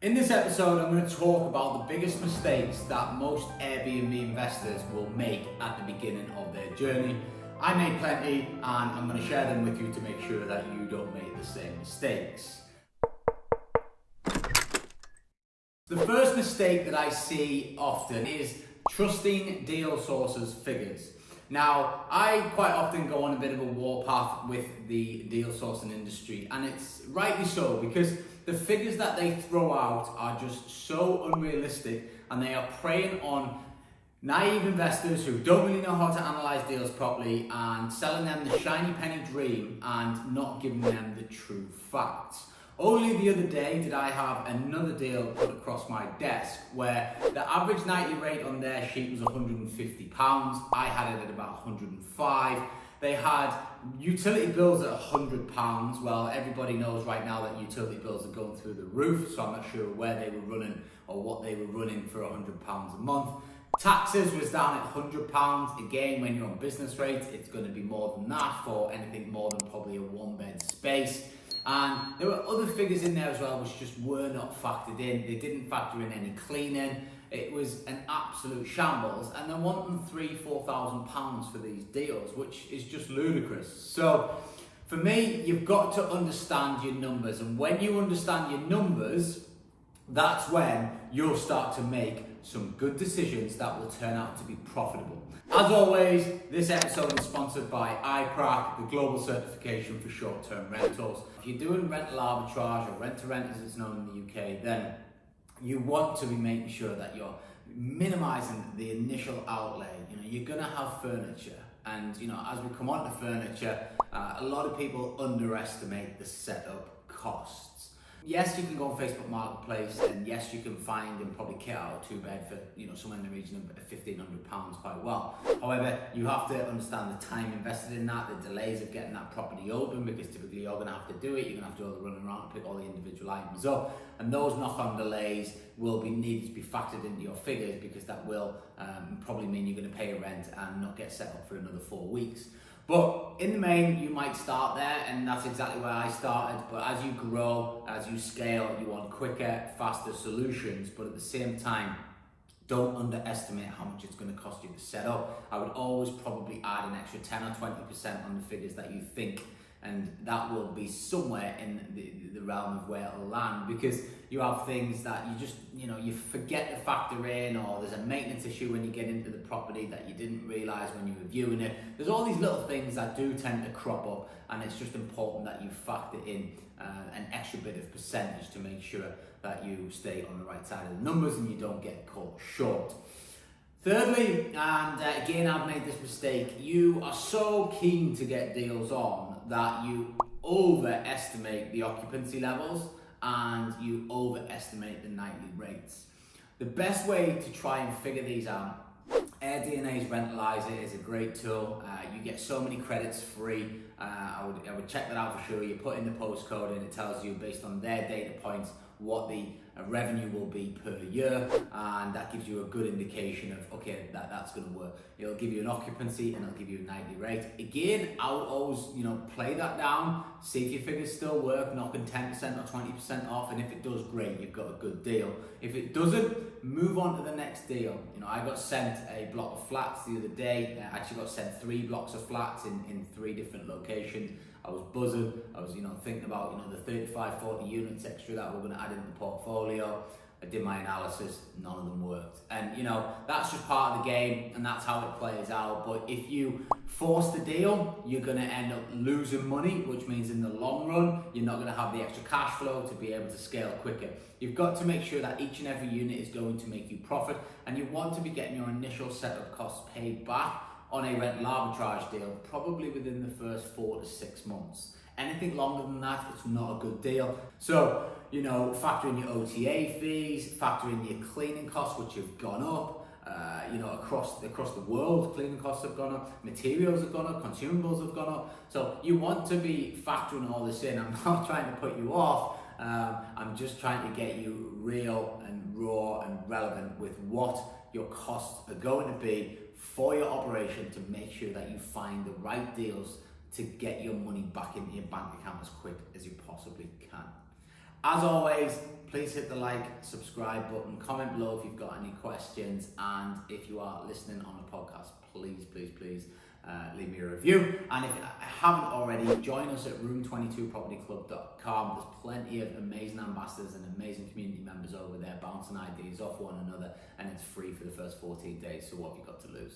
In this episode, I'm going to talk about the biggest mistakes that most Airbnb investors will make at the beginning of their journey. I made plenty, and I'm going to share them with you to make sure that you don't make the same mistakes. The first mistake that I see often is trusting deal sources' figures. Now, I quite often go on a bit of a warpath with the deal sourcing industry, and it's rightly so because the figures that they throw out are just so unrealistic, and they are preying on naive investors who don't really know how to analyze deals properly and selling them the shiny penny dream and not giving them the true facts. Only the other day did I have another deal put across my desk where the average nightly rate on their sheet was £150. I had it at about 105. They had utility bills at £100. Well, everybody knows right now that utility bills are going through the roof, so I'm not sure where they were running or what they were running for £100 a month. Taxes was down at £100. Again, when you're on business rates, it's going to be more than that for anything more than probably a one-bed space. And there were other figures in there as well which just were not factored in. They didn't factor in any cleaning. It was an absolute shambles, and they're wanting £3,000-4,000 for these deals, which is just ludicrous. So for me, you've got to understand your numbers, and when you understand your numbers, that's when you'll start to make some good decisions that will turn out to be profitable. As always, this episode is sponsored by iPrac, the global certification for short-term rentals. If you're doing rental arbitrage or rent-to-rent as it's known in the UK, then you want to be making sure that you're minimizing the initial outlay. You're going to have furniture, and as we come on to furniture, a lot of people underestimate the setup costs. Yes, you can go on Facebook Marketplace, and yes, you can find and probably kit out a two-bed for somewhere in the region of £1,500 quite well. However, you have to understand the time invested in that, the delays of getting that property open, because typically you're going to have to do it. You're going to have to do all the running around and pick all the individual items up, and those knock-on delays will be needed to be factored into your figures, because that will probably mean you're going to pay a rent and not get set up for another 4 weeks. But in the main, you might start there, and that's exactly where I started. But as you grow, as you scale, you want quicker, faster solutions. But at the same time, don't underestimate how much it's going to cost you to set up. I would always probably add an extra 10 or 20% on the figures that you think, and that will be somewhere in the realm of where it'll land, because you have things that you just, you forget to factor in, or there's a maintenance issue when you get into the property that you didn't realize when you were viewing it. There's all these little things that do tend to crop up, and it's just important that you factor in an extra bit of percentage to make sure that you stay on the right side of the numbers and you don't get caught short. Thirdly, and again, I've made this mistake, you are so keen to get deals on that you overestimate the occupancy levels and you overestimate the nightly rates. The best way to try and figure these out, AirBNB's Rentalizer is a great tool. You get so many credits free. I would check that out for sure. You put in the postcode and it tells you based on their data points what the revenue will be per year, and that gives you a good indication of, okay, that's going to work. It'll give you an occupancy and it'll give you a nightly rate. Again, I would always play that down, see if your figures still work, knocking 10% or 20% off, and if it does, great, you've got a good deal. If it doesn't, move on to the next deal. I got sent a block of flats the other day. I actually got sent 3 blocks of flats in 3 different locations. I was buzzing. I was, thinking about, the 35, 40 units extra that we're going to add into the portfolio. I did my analysis, none of them worked. And, that's just part of the game, and that's how it plays out. But if you force the deal, you're going to end up losing money, which means in the long run, you're not going to have the extra cash flow to be able to scale quicker. You've got to make sure that each and every unit is going to make you profit, and you want to be getting your initial setup costs paid back on a rental arbitrage deal, probably within the first 4 to 6 months. Anything longer than that, it's not a good deal. So, factor in your OTA fees, factor in your cleaning costs, which have gone up. Across the world, cleaning costs have gone up, materials have gone up, consumables have gone up. So you want to be factoring all this in. I'm not trying to put you off. I'm just trying to get you real and raw and relevant with what your costs are going to be for your operation, to make sure that you find the right deals to get your money back into your bank account as quick as you possibly can. As always, please hit the like, subscribe button, comment below if you've got any questions, and if you are listening on the podcast, please leave me a review. And if you haven't already, join us at room22propertyclub.com. There's plenty of amazing ambassadors and amazing community members over there bouncing ideas off one another, and it's free for the first 14 days, so what have you got to lose?